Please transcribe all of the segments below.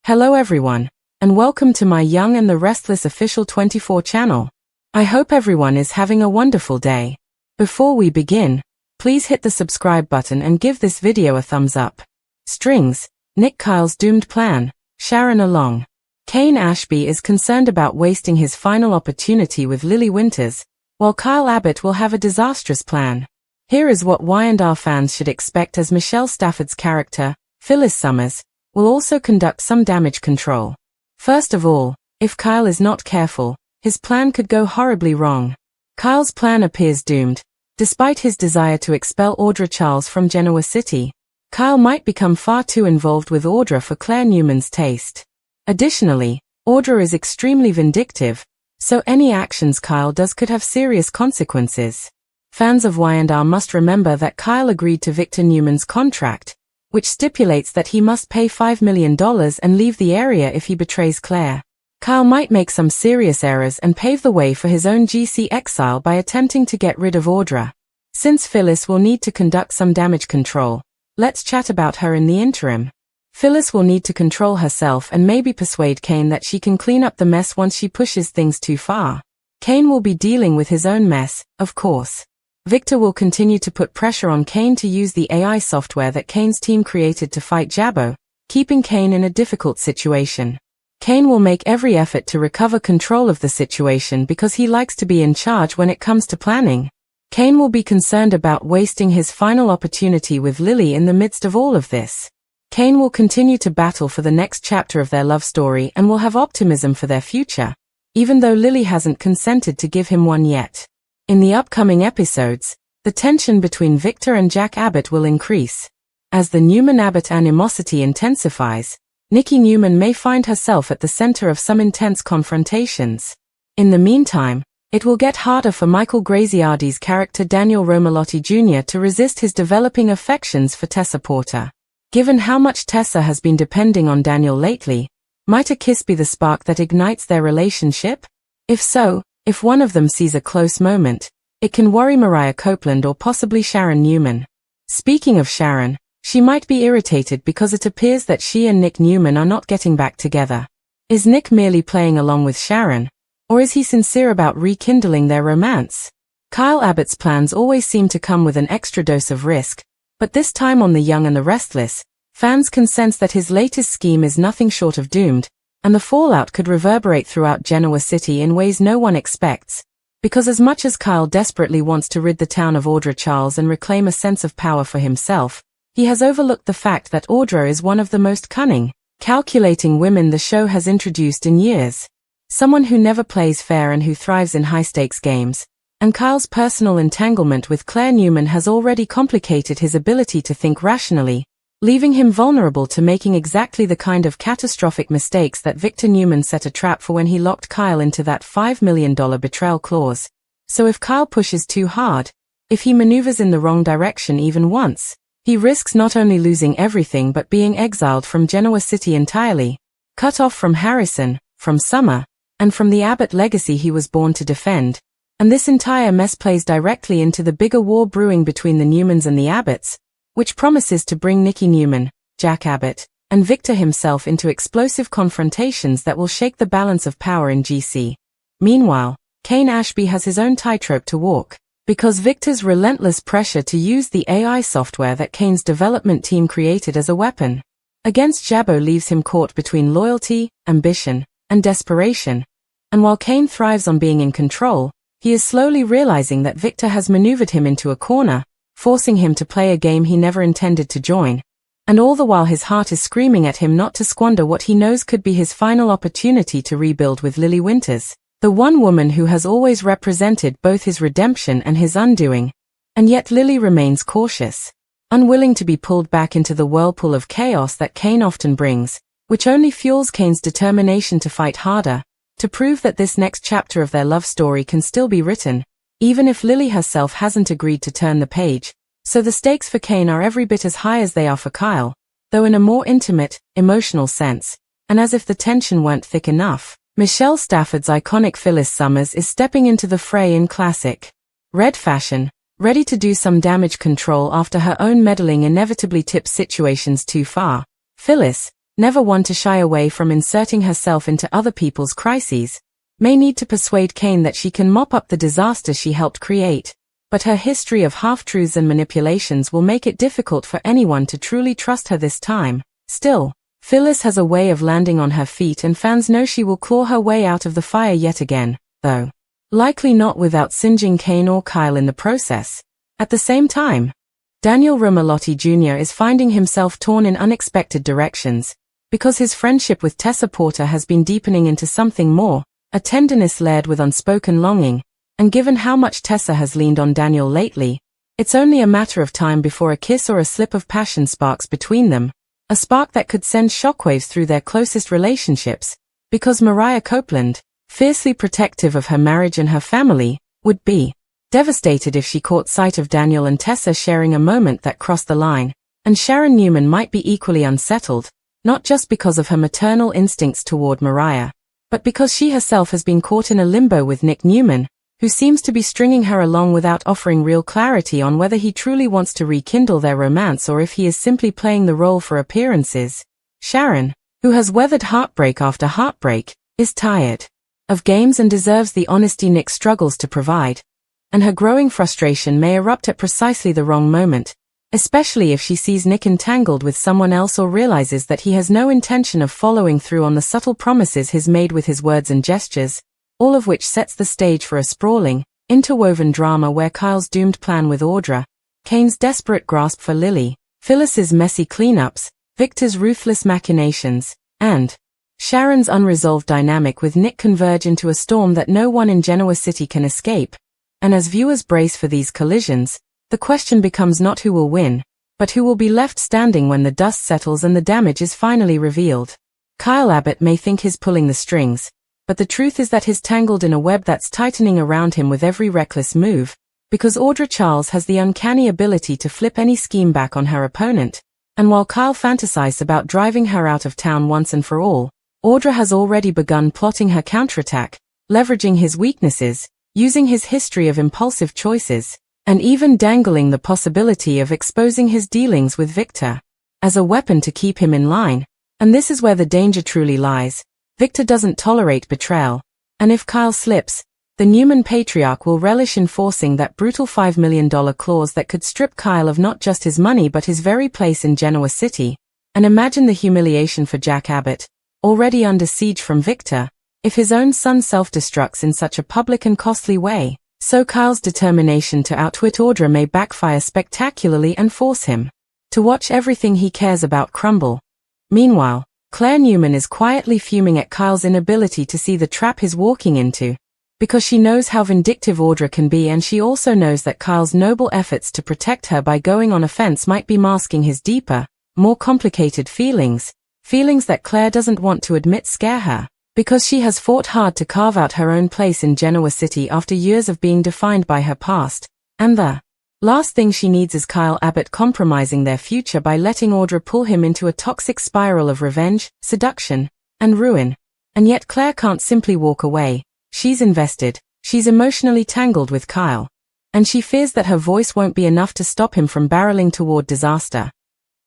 Hello everyone, and welcome to my Young and the Restless official 24 channel. I hope everyone is having a wonderful day. Before we begin, please hit the subscribe button and give this video a thumbs up. Strings, Nick Kyle's doomed plan, Sharon along. Kane Ashby is concerned about wasting his final opportunity with Lily Winters, while Kyle Abbott will have a disastrous plan. Here is what Y&R fans should expect as Michelle Stafford's character, Phyllis Summers, will also conduct some damage control. First of all, if Kyle is not careful, his plan could go horribly wrong. Kyle's plan appears doomed. Despite his desire to expel Audra Charles from Genoa City, Kyle might become far too involved with Audra for Claire Newman's taste. Additionally, Audra is extremely vindictive, so any actions Kyle does could have serious consequences. Fans of Y&R must remember that Kyle agreed to Victor Newman's contract, which stipulates that he must pay $5 million and leave the area if he betrays Claire. Kyle might make some serious errors and pave the way for his own GC exile by attempting to get rid of Audra. Since Phyllis will need to conduct some damage control, let's chat about her in the interim. Phyllis will need to control herself and maybe persuade Kane that she can clean up the mess once she pushes things too far. Kane will be dealing with his own mess, of course. Victor will continue to put pressure on Kane to use the AI software that Kane's team created to fight Jabbo, keeping Kane in a difficult situation. Kane will make every effort to recover control of the situation because he likes to be in charge when it comes to planning. Kane will be concerned about wasting his final opportunity with Lily in the midst of all of this. Kane will continue to battle for the next chapter of their love story and will have optimism for their future, even though Lily hasn't consented to give him one yet. In the upcoming episodes, the tension between Victor and Jack Abbott will increase. As the Newman-Abbott animosity intensifies, Nikki Newman may find herself at the center of some intense confrontations. In the meantime, it will get harder for Michael Graziardi's character Daniel Romalotti Jr. to resist his developing affections for Tessa Porter. Given how much Tessa has been depending on Daniel lately, might a kiss be the spark that ignites their relationship? If so, if one of them sees a close moment, it can worry Mariah Copeland or possibly Sharon Newman. Speaking of Sharon, she might be irritated because it appears that she and Nick Newman are not getting back together. Is Nick merely playing along with Sharon, or is he sincere about rekindling their romance? Kyle Abbott's plans always seem to come with an extra dose of risk, but this time on The Young and the Restless, fans can sense that his latest scheme is nothing short of doomed, and the fallout could reverberate throughout Genoa City in ways no one expects. Because as much as Kyle desperately wants to rid the town of Audra Charles and reclaim a sense of power for himself, he has overlooked the fact that Audra is one of the most cunning, calculating women the show has introduced in years. Someone who never plays fair and who thrives in high-stakes games. And Kyle's personal entanglement with Claire Newman has already complicated his ability to think rationally, leaving him vulnerable to making exactly the kind of catastrophic mistakes that Victor Newman set a trap for when he locked Kyle into that $5 million betrayal clause. So if Kyle pushes too hard, if he maneuvers in the wrong direction even once, he risks not only losing everything but being exiled from Genoa City entirely, cut off from Harrison, from Summer, and from the Abbott legacy he was born to defend. And this entire mess plays directly into the bigger war brewing between the Newmans and the Abbotts, which promises to bring Nikki Newman, Jack Abbott, and Victor himself into explosive confrontations that will shake the balance of power in GC. Meanwhile, Kane Ashby has his own tightrope to walk, because Victor's relentless pressure to use the AI software that Kane's development team created as a weapon against Jabbo leaves him caught between loyalty, ambition, and desperation. And while Kane thrives on being in control, he is slowly realizing that Victor has maneuvered him into a corner, forcing him to play a game he never intended to join. And all the while his heart is screaming at him not to squander what he knows could be his final opportunity to rebuild with Lily Winters, the one woman who has always represented both his redemption and his undoing. And yet Lily remains cautious, unwilling to be pulled back into the whirlpool of chaos that Kane often brings, which only fuels Kane's determination to fight harder, to prove that this next chapter of their love story can still be written, even if Lily herself hasn't agreed to turn the page. So the stakes for Kane are every bit as high as they are for Kyle, though in a more intimate, emotional sense. And as if the tension weren't thick enough, Michelle Stafford's iconic Phyllis Summers is stepping into the fray in classic red fashion, ready to do some damage control after her own meddling inevitably tips situations too far. Phyllis, never one to shy away from inserting herself into other people's crises, may need to persuade Kane that she can mop up the disaster she helped create, but her history of half-truths and manipulations will make it difficult for anyone to truly trust her this time. Still, Phyllis has a way of landing on her feet, and fans know she will claw her way out of the fire yet again, though likely not without singeing Kane or Kyle in the process. At the same time, Daniel Romalotti Jr. is finding himself torn in unexpected directions, because his friendship with Tessa Porter has been deepening into something more, a tenderness layered with unspoken longing, and given how much Tessa has leaned on Daniel lately, it's only a matter of time before a kiss or a slip of passion sparks between them, a spark that could send shockwaves through their closest relationships, because Mariah Copeland, fiercely protective of her marriage and her family, would be devastated if she caught sight of Daniel and Tessa sharing a moment that crossed the line, and Sharon Newman might be equally unsettled, not just because of her maternal instincts toward Mariah, but because she herself has been caught in a limbo with Nick Newman, who seems to be stringing her along without offering real clarity on whether he truly wants to rekindle their romance or if he is simply playing the role for appearances. Sharon, who has weathered heartbreak after heartbreak, is tired of games and deserves the honesty Nick struggles to provide, and her growing frustration may erupt at precisely the wrong moment, especially if she sees Nick entangled with someone else or realizes that he has no intention of following through on the subtle promises he's made with his words and gestures, all of which sets the stage for a sprawling, interwoven drama where Kyle's doomed plan with Audra, Kane's desperate grasp for Lily, Phyllis's messy cleanups, Victor's ruthless machinations, and Sharon's unresolved dynamic with Nick converge into a storm that no one in Genoa City can escape, and as viewers brace for these collisions, the question becomes not who will win, but who will be left standing when the dust settles and the damage is finally revealed. Kyle Abbott may think he's pulling the strings, but the truth is that he's tangled in a web that's tightening around him with every reckless move, because Audra Charles has the uncanny ability to flip any scheme back on her opponent, and while Kyle fantasized about driving her out of town once and for all, Audra has already begun plotting her counterattack, leveraging his weaknesses, using his history of impulsive choices, and even dangling the possibility of exposing his dealings with Victor as a weapon to keep him in line. And this is where the danger truly lies. Victor doesn't tolerate betrayal, and if Kyle slips, the Newman patriarch will relish enforcing that brutal $5 million clause that could strip Kyle of not just his money but his very place in Genoa City. And imagine the humiliation for Jack Abbott, already under siege from Victor, if his own son self-destructs in such a public and costly way. So Kyle's determination to outwit Audra may backfire spectacularly and force him to watch everything he cares about crumble. Meanwhile, Claire Newman is quietly fuming at Kyle's inability to see the trap he's walking into, because she knows how vindictive Audra can be, and she also knows that Kyle's noble efforts to protect her by going on offense might be masking his deeper, more complicated feelings that Claire doesn't want to admit scare her, because she has fought hard to carve out her own place in Genoa City after years of being defined by her past, and the last thing she needs is Kyle Abbott compromising their future by letting Audra pull him into a toxic spiral of revenge, seduction, and ruin. And yet Claire can't simply walk away. She's invested, she's emotionally tangled with Kyle, and she fears that her voice won't be enough to stop him from barreling toward disaster.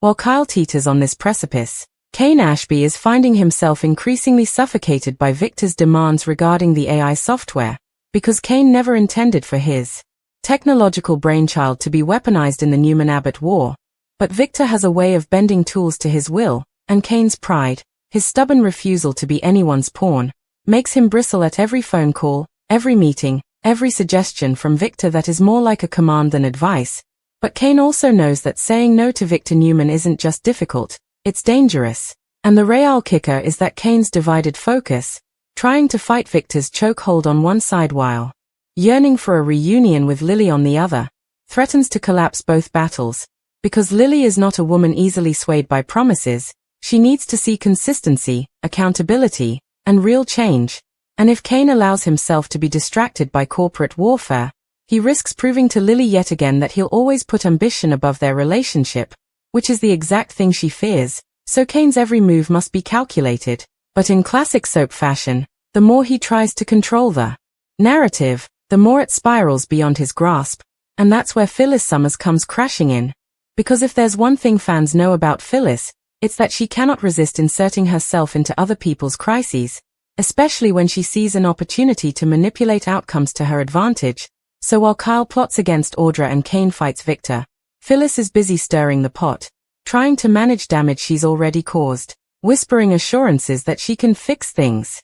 While Kyle teeters on this precipice, Kane Ashby is finding himself increasingly suffocated by Victor's demands regarding the AI software, because Kane never intended for his technological brainchild to be weaponized in the Newman-Abbott war. But Victor has a way of bending tools to his will, and Kane's pride, his stubborn refusal to be anyone's pawn, makes him bristle at every phone call, every meeting, every suggestion from Victor that is more like a command than advice. But Kane also knows that saying no to Victor Newman isn't just difficult, it's dangerous. And the real kicker is that Kane's divided focus, trying to fight Victor's chokehold on one side while yearning for a reunion with Lily on the other, threatens to collapse both battles. Because Lily is not a woman easily swayed by promises, she needs to see consistency, accountability, and real change. And if Kane allows himself to be distracted by corporate warfare, he risks proving to Lily yet again that he'll always put ambition above their relationship, which is the exact thing she fears. So Kane's every move must be calculated. But in classic soap fashion, the more he tries to control the narrative, the more it spirals beyond his grasp. And that's where Phyllis Summers comes crashing in. Because if there's one thing fans know about Phyllis, It's that she cannot resist inserting herself into other people's crises, especially when she sees an opportunity to manipulate outcomes to her advantage. So while Kyle plots against Audra and Kane fights Victor, Phyllis is busy stirring the pot, trying to manage damage she's already caused, whispering assurances that she can fix things.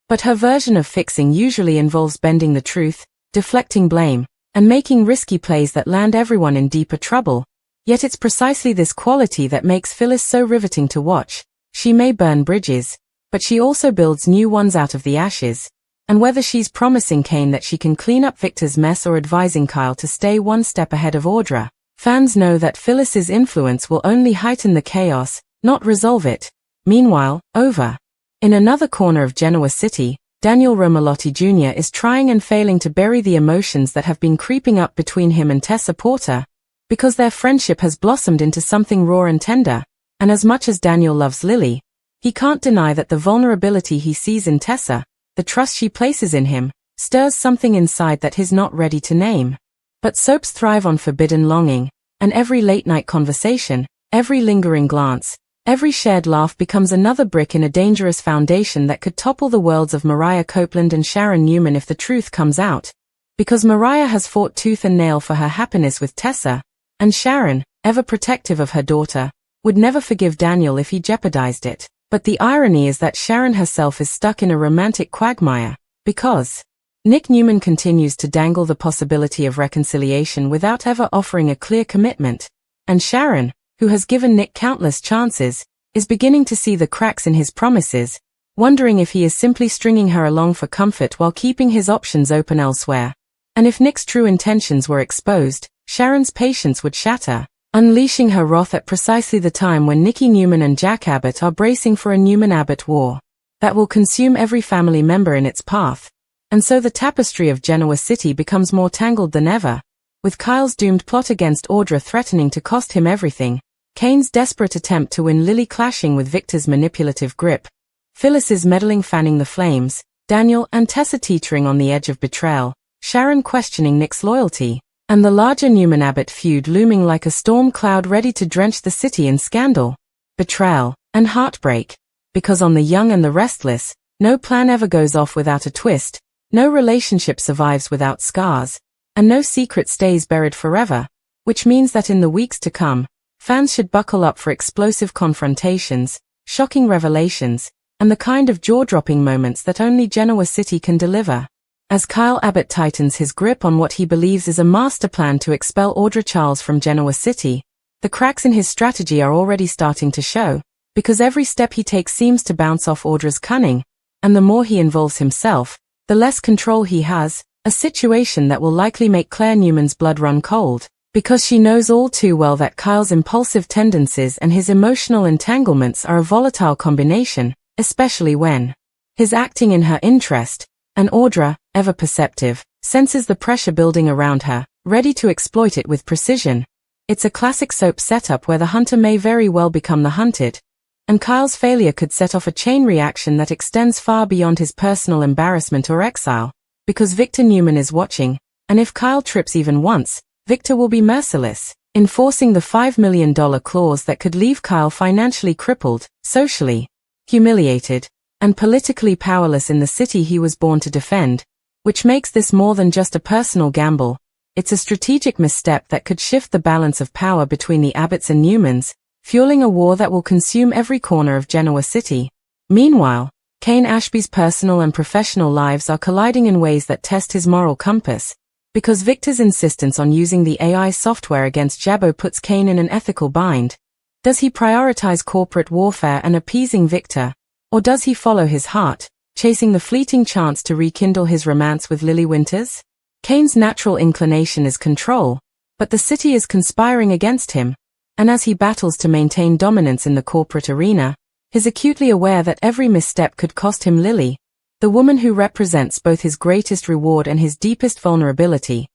But her version of fixing usually involves bending the truth, deflecting blame, and making risky plays that land everyone in deeper trouble. Yet it's precisely this quality that makes Phyllis so riveting to watch. She may burn bridges, but she also builds new ones out of the ashes. And whether she's promising Kane that she can clean up Victor's mess or advising Kyle to stay one step ahead of Audra, fans know that Phyllis's influence will only heighten the chaos, not resolve it. Meanwhile, in another corner of Genoa City, Daniel Romalotti Jr. is trying and failing to bury the emotions that have been creeping up between him and Tessa Porter, because their friendship has blossomed into something raw and tender. And as much as Daniel loves Lily, he can't deny that the vulnerability he sees in Tessa, the trust she places in him, stirs something inside that he's not ready to name. But soaps thrive on forbidden longing, and every late-night conversation, every lingering glance, every shared laugh becomes another brick in a dangerous foundation that could topple the worlds of Mariah Copeland and Sharon Newman if the truth comes out. Because Mariah has fought tooth and nail for her happiness with Tessa, and Sharon, ever protective of her daughter, would never forgive Daniel if he jeopardized it. But the irony is that Sharon herself is stuck in a romantic quagmire, because Nick Newman continues to dangle the possibility of reconciliation without ever offering a clear commitment, and Sharon, who has given Nick countless chances, is beginning to see the cracks in his promises, wondering if he is simply stringing her along for comfort while keeping his options open elsewhere. And if Nick's true intentions were exposed, Sharon's patience would shatter, unleashing her wrath at precisely the time when Nikki Newman and Jack Abbott are bracing for a Newman-Abbott war that will consume every family member in its path. And so the tapestry of Genoa City becomes more tangled than ever, with Kyle's doomed plot against Audra threatening to cost him everything, Kane's desperate attempt to win Lily clashing with Victor's manipulative grip, Phyllis's meddling fanning the flames, Daniel and Tessa teetering on the edge of betrayal, Sharon questioning Nick's loyalty, and the larger Newman-Abbott feud looming like a storm cloud ready to drench the city in scandal, betrayal, and heartbreak. Because on The Young and the Restless, no plan ever goes off without a twist, no relationship survives without scars, and no secret stays buried forever, which means that in the weeks to come, fans should buckle up for explosive confrontations, shocking revelations, and the kind of jaw-dropping moments that only Genoa City can deliver. As Kyle Abbott tightens his grip on what he believes is a master plan to expel Audra Charles from Genoa City, the cracks in his strategy are already starting to show, because every step he takes seems to bounce off Audra's cunning, and the more he involves himself, the less control he has, a situation that will likely make Claire Newman's blood run cold, because she knows all too well that Kyle's impulsive tendencies and his emotional entanglements are a volatile combination, especially when he's acting in her interest. And Audra, ever perceptive, senses the pressure building around her, ready to exploit it with precision. It's a classic soap setup where the hunter may very well become the hunted, and Kyle's failure could set off a chain reaction that extends far beyond his personal embarrassment or exile, because Victor Newman is watching, and if Kyle trips even once, Victor will be merciless, enforcing the $5 million clause that could leave Kyle financially crippled, socially humiliated, and politically powerless in the city he was born to defend, which makes this more than just a personal gamble. It's a strategic misstep that could shift the balance of power between the Abbotts and Newmans, fueling a war that will consume every corner of Genoa City. Meanwhile, Kane Ashby's personal and professional lives are colliding in ways that test his moral compass, because Victor's insistence on using the AI software against Jabbo puts Kane in an ethical bind. Does he prioritize corporate warfare and appeasing Victor? Or does he follow his heart, chasing the fleeting chance to rekindle his romance with Lily Winters? Kane's natural inclination is control, but the city is conspiring against him, and as he battles to maintain dominance in the corporate arena, he's acutely aware that every misstep could cost him Lily, the woman who represents both his greatest reward and his deepest vulnerability.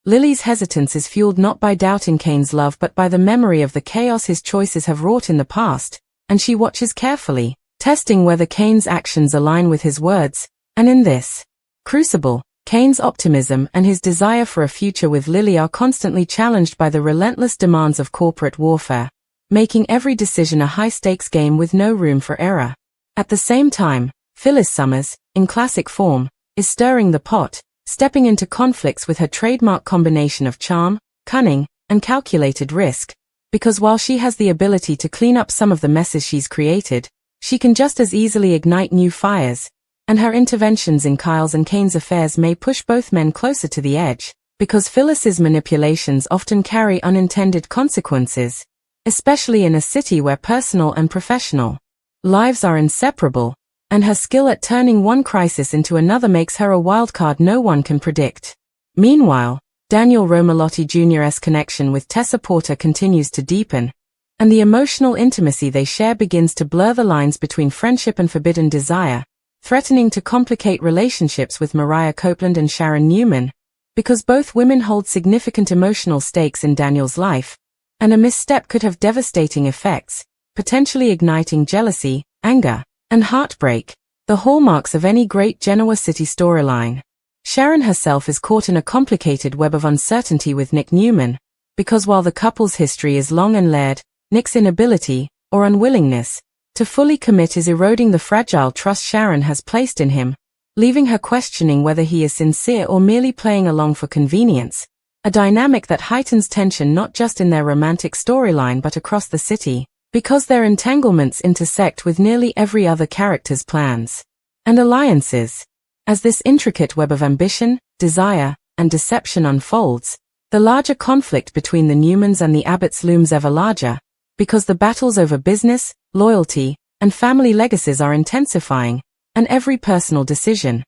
Lily's hesitance is fueled not by doubt in Kane's love but by the memory of the chaos his choices have wrought in the past, and she watches carefully, testing whether Kane's actions align with his words, and in this crucible, Kane's optimism and his desire for a future with Lily are constantly challenged by the relentless demands of corporate warfare. making every decision a high-stakes game with no room for error. At the same time, Phyllis Summers, in classic form, is stirring the pot, stepping into conflicts with her trademark combination of charm, cunning, and calculated risk, because while she has the ability to clean up some of the messes she's created, she can just as easily ignite new fires, and her interventions in Kyle's and Kane's affairs may push both men closer to the edge, because Phyllis's manipulations often carry unintended consequences, especially in a city where personal and professional lives are inseparable, and her skill at turning one crisis into another makes her a wildcard no one can predict. Meanwhile, Daniel Romalotti Jr.'s connection with Tessa Porter continues to deepen, and the emotional intimacy they share begins to blur the lines between friendship and forbidden desire, threatening to complicate relationships with Mariah Copeland and Sharon Newman, because both women hold significant emotional stakes in Daniel's life, and a misstep could have devastating effects, potentially igniting jealousy, anger, and heartbreak, the hallmarks of any great Genoa City storyline. Sharon herself is caught in a complicated web of uncertainty with Nick Newman, because while the couple's history is long and layered, Nick's inability, or unwillingness, to fully commit is eroding the fragile trust Sharon has placed in him, leaving her questioning whether he is sincere or merely playing along for convenience, a dynamic that heightens tension not just in their romantic storyline but across the city, because their entanglements intersect with nearly every other character's plans and alliances. As this intricate web of ambition, desire, and deception unfolds, the larger conflict between the Newmans and the Abbotts looms ever larger, because the battles over business, loyalty, and family legacies are intensifying, and every personal decision,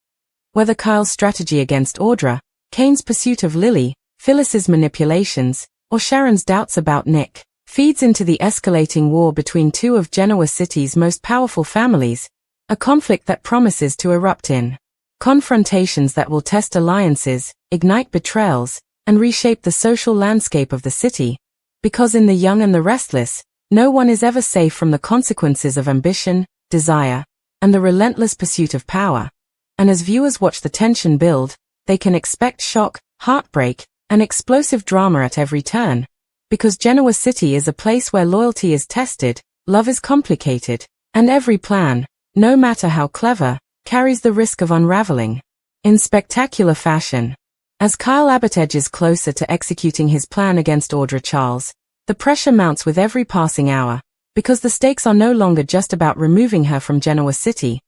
whether Kyle's strategy against Audra, Kane's pursuit of Lily, Phyllis's manipulations, or Sharon's doubts about Nick, feeds into the escalating war between two of Genoa City's most powerful families, a conflict that promises to erupt in confrontations that will test alliances, ignite betrayals, and reshape the social landscape of the city, because in The Young and the Restless, no one is ever safe from the consequences of ambition, desire, and the relentless pursuit of power. And as viewers watch the tension build, they can expect shock, heartbreak, and explosive drama at every turn, because Genoa City is a place where loyalty is tested, love is complicated, and every plan, no matter how clever, carries the risk of unraveling. In spectacular fashion, as Kyle Abbott edges closer to executing his plan against Audra Charles, the pressure mounts with every passing hour, because the stakes are no longer just about removing her from Genoa City.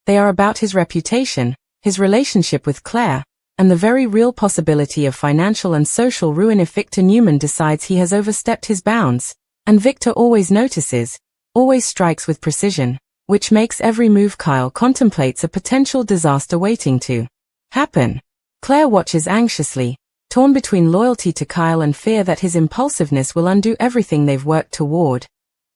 They are about his reputation, his relationship with Claire, and the very real possibility of financial and social ruin if Victor Newman decides he has overstepped his bounds. And Victor always notices, always strikes with precision, which makes every move Kyle contemplates a potential disaster waiting to happen. Claire watches anxiously, torn between loyalty to Kyle and fear that his impulsiveness will undo everything they've worked toward.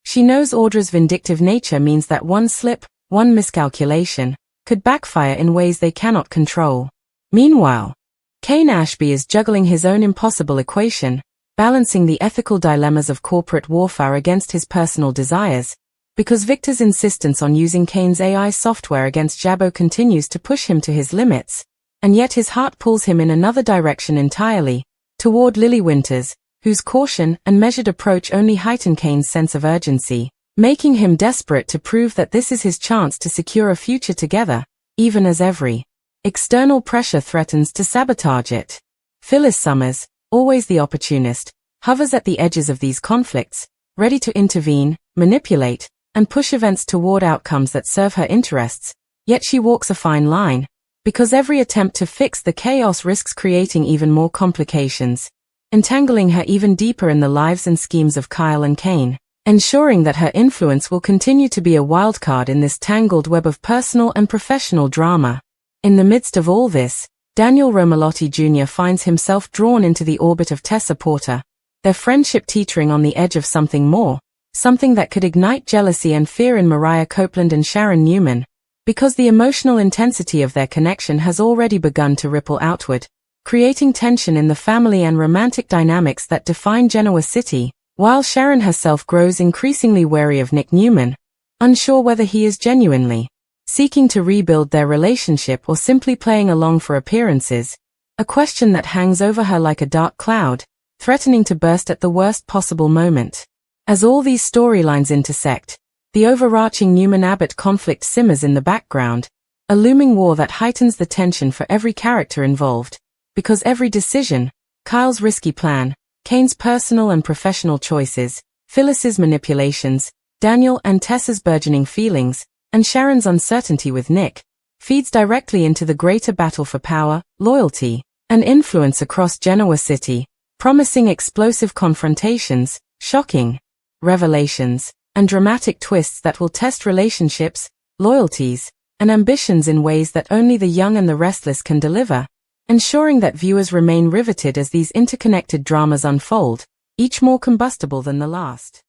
She knows Audra's vindictive nature means that one slip, one miscalculation, could backfire in ways they cannot control. Meanwhile, Kane Ashby is juggling his own impossible equation, balancing the ethical dilemmas of corporate warfare against his personal desires, because Victor's insistence on using Kane's AI software against Jabbo continues to push him to his limits, and yet his heart pulls him in another direction entirely, toward Lily Winters, whose caution and measured approach only heighten Kane's sense of urgency, making him desperate to prove that this is his chance to secure a future together, even as every external pressure threatens to sabotage it. Phyllis Summers, always the opportunist, hovers at the edges of these conflicts, ready to intervene, manipulate, and push events toward outcomes that serve her interests, yet she walks a fine line, because every attempt to fix the chaos risks creating even more complications, entangling her even deeper in the lives and schemes of Kyle and Kane, ensuring that her influence will continue to be a wildcard in this tangled web of personal and professional drama. In the midst of all this, Daniel Romalotti Jr. finds himself drawn into the orbit of Tessa Porter, their friendship teetering on the edge of something more, something that could ignite jealousy and fear in Mariah Copeland and Sharon Newman, because the emotional intensity of their connection has already begun to ripple outward, creating tension in the family and romantic dynamics that define Genoa City, while Sharon herself grows increasingly wary of Nick Newman, unsure whether he is genuinely seeking to rebuild their relationship or simply playing along for appearances, a question that hangs over her like a dark cloud, threatening to burst at the worst possible moment. As all these storylines intersect, the overarching Newman-Abbott conflict simmers in the background, a looming war that heightens the tension for every character involved, because every decision, Kyle's risky plan, Kane's personal and professional choices, Phyllis's manipulations, Daniel and Tessa's burgeoning feelings, and Sharon's uncertainty with Nick, feeds directly into the greater battle for power, loyalty, and influence across Genoa City, promising explosive confrontations, shocking revelations, and dramatic twists that will test relationships, loyalties, and ambitions in ways that only the young and the restless can deliver, ensuring that viewers remain riveted as these interconnected dramas unfold, each more combustible than the last.